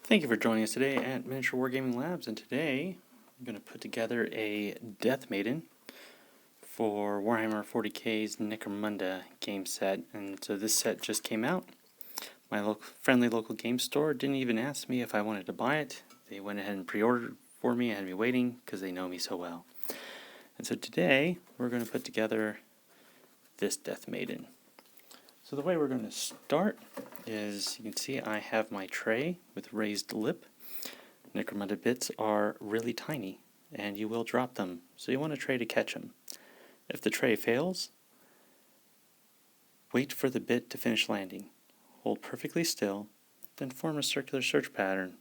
Thank you for joining us today at Miniature Wargaming Labs, and today I'm going to put together a Death Maiden for Warhammer 40k's Necromunda game set. And so this set just came out. My friendly local game store didn't even ask me if I wanted to buy it. They went ahead and pre-ordered for me and had me waiting because they know me so well. And so today we're going to put together this Death Maiden. So the way we're going to start is, you can see I have my tray with raised lip. Necromunda bits are really tiny, and you will drop them, so you want a tray to catch them. If the tray fails, wait for the bit to finish landing. Hold perfectly still, then form a circular search pattern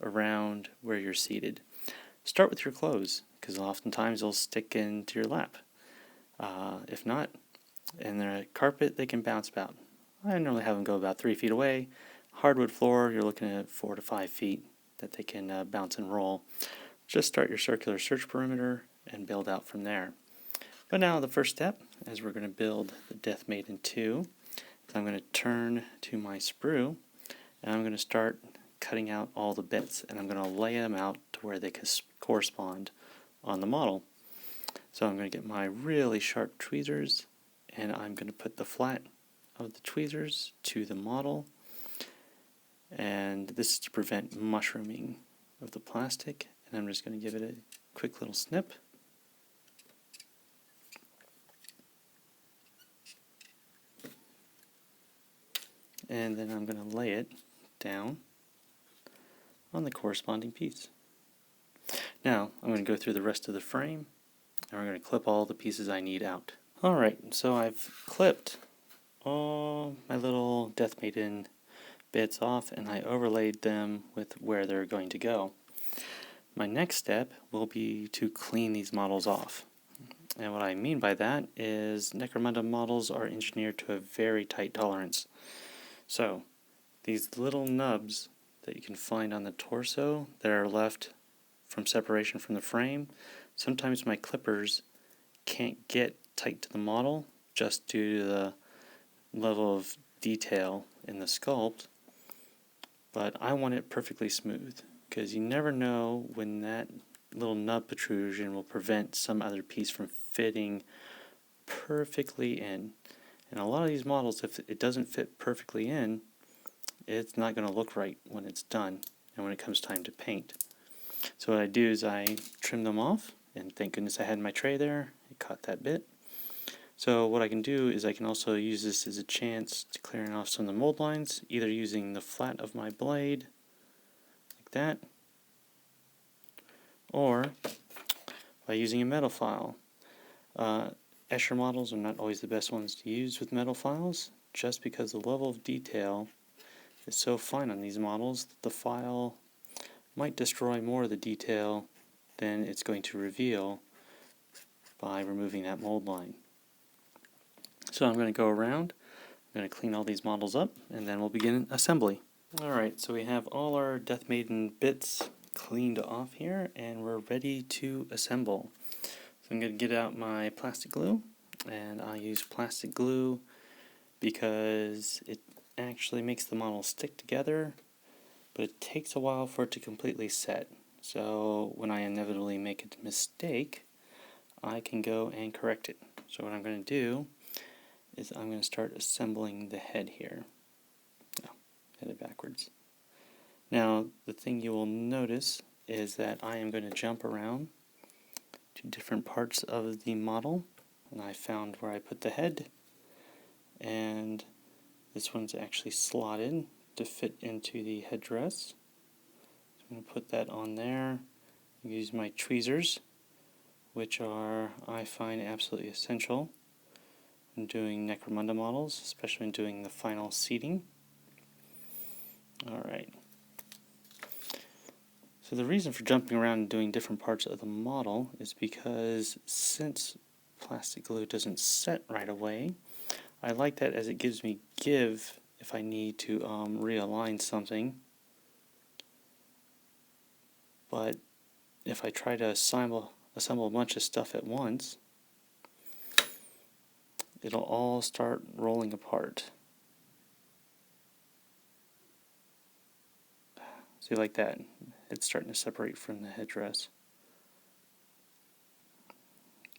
around where you're seated. Start with your clothes, because oftentimes they'll stick into your lap. If not, and they're a carpet, they can bounce about. I normally have them go about 3 feet away. Hardwood floor, you're looking at 4 to 5 feet that they can bounce and roll. Just start your circular search perimeter and build out from there. But now the first step, as we're going to build the Death Maiden 2, is I'm going to turn to my sprue, and I'm going to start cutting out all the bits, and I'm going to lay them out to where they correspond on the model. So I'm going to get my really sharp tweezers, and I'm going to put the flat of the tweezers to the model, and this is to prevent mushrooming of the plastic. And I'm just going to give it a quick little snip. And then I'm going to lay it down on the corresponding piece. Now I'm going to go through the rest of the frame, and we're going to clip all the pieces I need out. Alright, so I've clipped all my little Death Maiden bits off, and I overlaid them with where they're going to go. My next step will be to clean these models off. And what I mean by that is Necromunda models are engineered to a very tight tolerance. So these little nubs that you can find on the torso that are left from separation from the frame, sometimes my clippers can't get tight to the model just due to the level of detail in the sculpt, but I want it perfectly smooth, because you never know when that little nub protrusion will prevent some other piece from fitting perfectly in. And a lot of these models, if it doesn't fit perfectly in, it's not going to look right when it's done and when it comes time to paint. So what I do is I trim them off, and thank goodness I had my tray there. I caught that bit. So what I can do is I can also use this as a chance to clearing off some of the mold lines, either using the flat of my blade, like that, or by using a metal file. Escher models are not always the best ones to use with metal files, just because the level of detail is so fine on these models that the file might destroy more of the detail than it's going to reveal by removing that mold line. So I'm going to go around, I'm going to clean all these models up, and then we'll begin assembly. Alright, so we have all our Death Maiden bits cleaned off here, and we're ready to assemble. So I'm going to get out my plastic glue, and I'll use plastic glue because it actually makes the model stick together, but it takes a while for it to completely set. So when I inevitably make a mistake, I can go and correct it. So what I'm going to do is I'm going to start assembling the head here. No, headed backwards. Now, the thing you will notice is that I am going to jump around to different parts of the model, and I found where I put the head, and this one's actually slotted to fit into the headdress. So I'm going to put that on there. Use my tweezers, which are, I find, absolutely essential in doing Necromunda models, especially in doing the final seating. Alright. So the reason for jumping around and doing different parts of the model is because since plastic glue doesn't set right away, I like that as it gives me give if I need to realign something. But if I try to assemble a bunch of stuff at once, it'll all start rolling apart. See, like that, it's starting to separate from the headdress.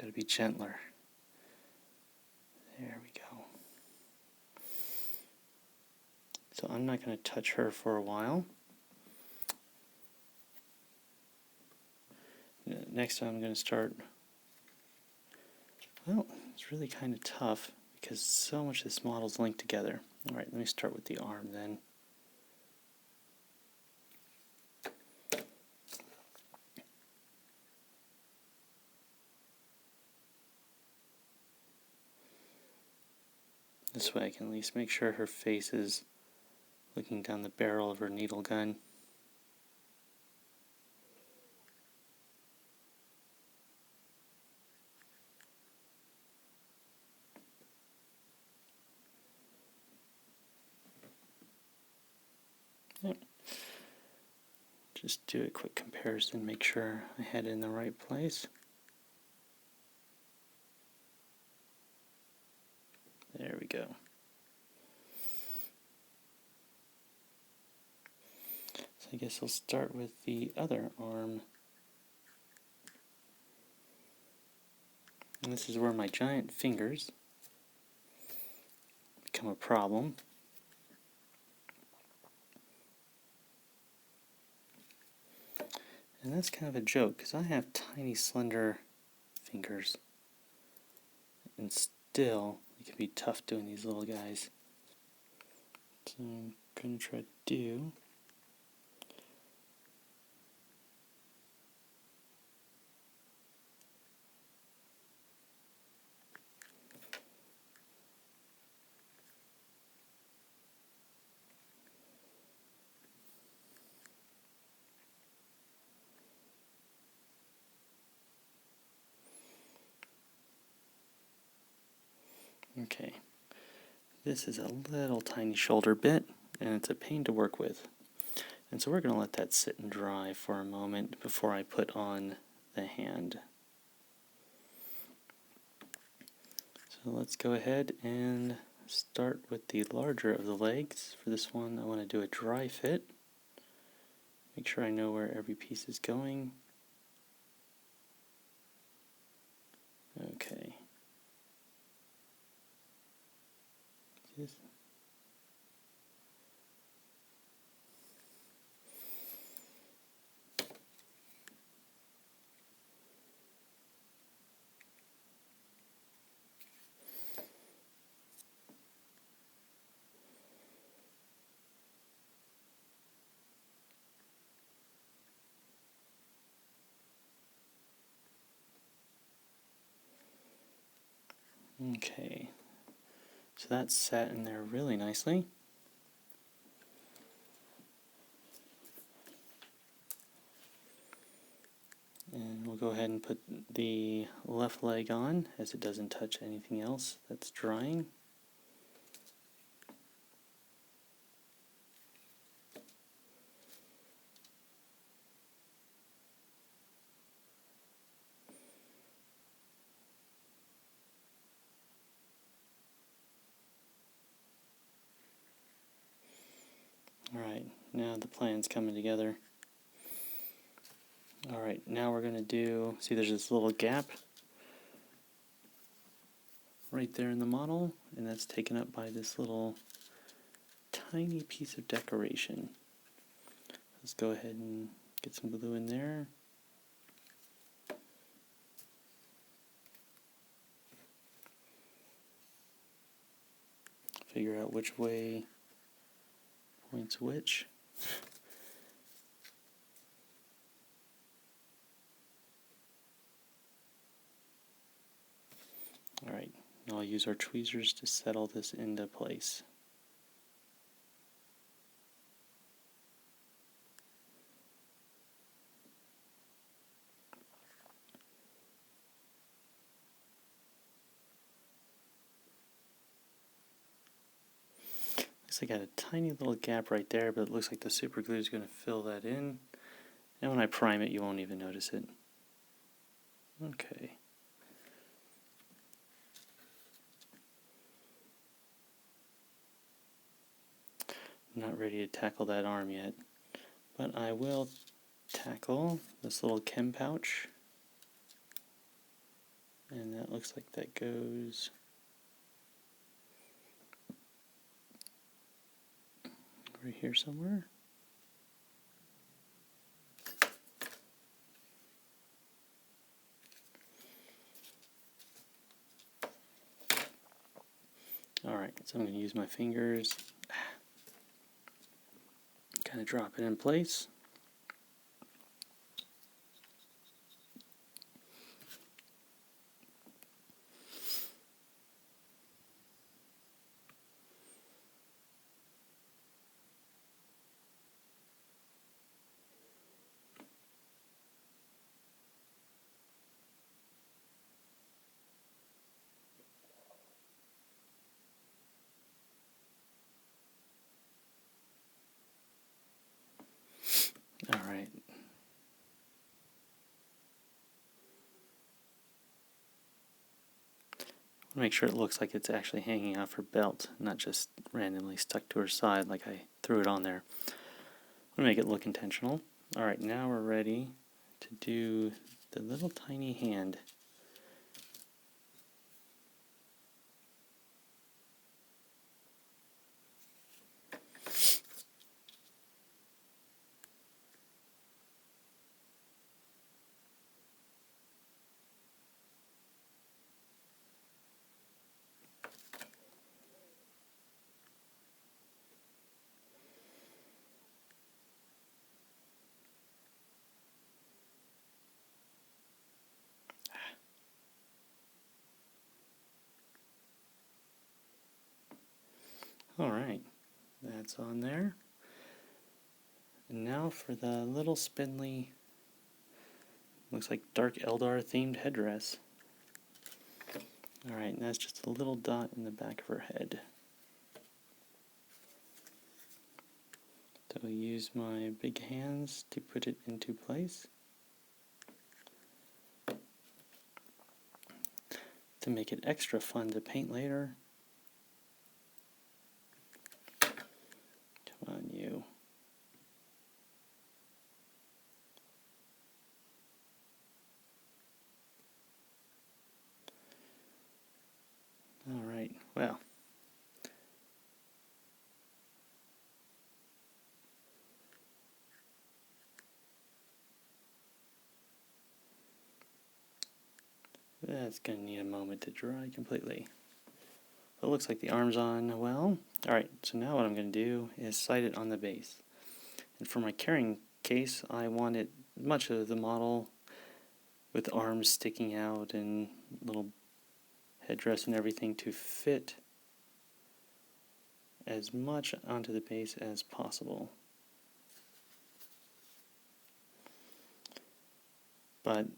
Gotta be gentler. There we go. So I'm not going to touch her for a while. Next I'm going to start, well, it's really kind of tough because so much of this model is linked together. Alright, let me start with the arm then. This way I can at least make sure her face is looking down the barrel of her needle gun. Yep. Just do a quick comparison, make sure I had it in the right place. There we go. So I guess I'll start with the other arm. And this is where my giant fingers become a problem. And that's kind of a joke, because I have tiny, slender fingers. And still, it can be tough doing these little guys. So I'm going to try to do... Okay, this is a little tiny shoulder bit, and it's a pain to work with. And so we're going to let that sit and dry for a moment before I put on the hand. So let's go ahead and start with the larger of the legs. For this one, I want to do a dry fit. Make sure I know where every piece is going. Okay. Okay, so that's sat in there really nicely. And we'll go ahead and put the left leg on, as it doesn't touch anything else that's drying. Alright, now the plan's coming together. Alright, now we're going to do, see there's this little gap right there in the model, and that's taken up by this little tiny piece of decoration. Let's go ahead and get some glue in there. Figure out which way points which. Alright, now I'll use our tweezers to settle this into place. I got a tiny little gap right there, but it looks like the super glue is going to fill that in. And when I prime it, you won't even notice it. Okay. I'm not ready to tackle that arm yet. But I will tackle this little chem pouch. And that looks like that goes over here somewhere. Alright, so I'm going to use my fingers, kind of drop it in place. Alright. Make sure it looks like it's actually hanging off her belt, not just randomly stuck to her side like I threw it on there. I'm going to make it look intentional. Alright, now we're ready to do the little tiny hand. Alright, that's on there. And now for the little spindly, looks like Dark Eldar themed headdress. Alright, and that's just a little dot in the back of her head. So I'll use my big hands to put it into place. To make it extra fun to paint later. Come on, you. Alright, well. That's going to need a moment to dry completely. It looks like the arm's on well. Alright, so now what I'm going to do is sight it on the base. And for my carrying case, I wanted much of the model with arms sticking out and little headdress and everything to fit as much onto the base as possible. But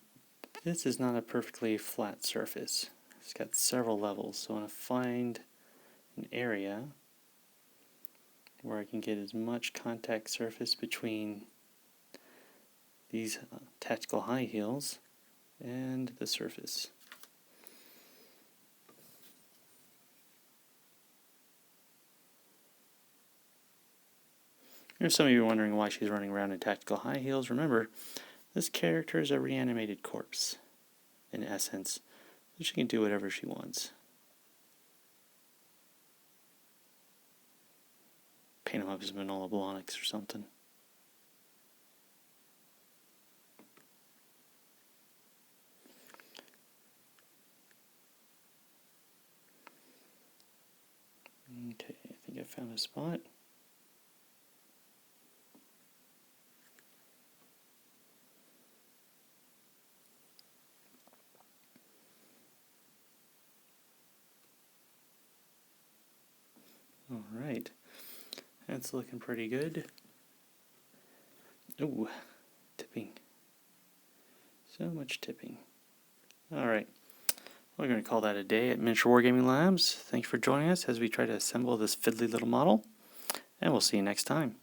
this is not a perfectly flat surface. It's got several levels, so I want to find an area where I can get as much contact surface between these tactical high heels and the surface. If some of you are wondering why she's running around in tactical high heels, remember, this character is a reanimated corpse, in essence, so she can do whatever she wants. Paint him up as Manola Blahniks or something. Okay, I think I found a spot. Alright, that's looking pretty good. Ooh, tipping. So much tipping. Alright, we're going to call that a day at Miniature Wargaming Labs. Thanks for joining us as we try to assemble this fiddly little model, and we'll see you next time.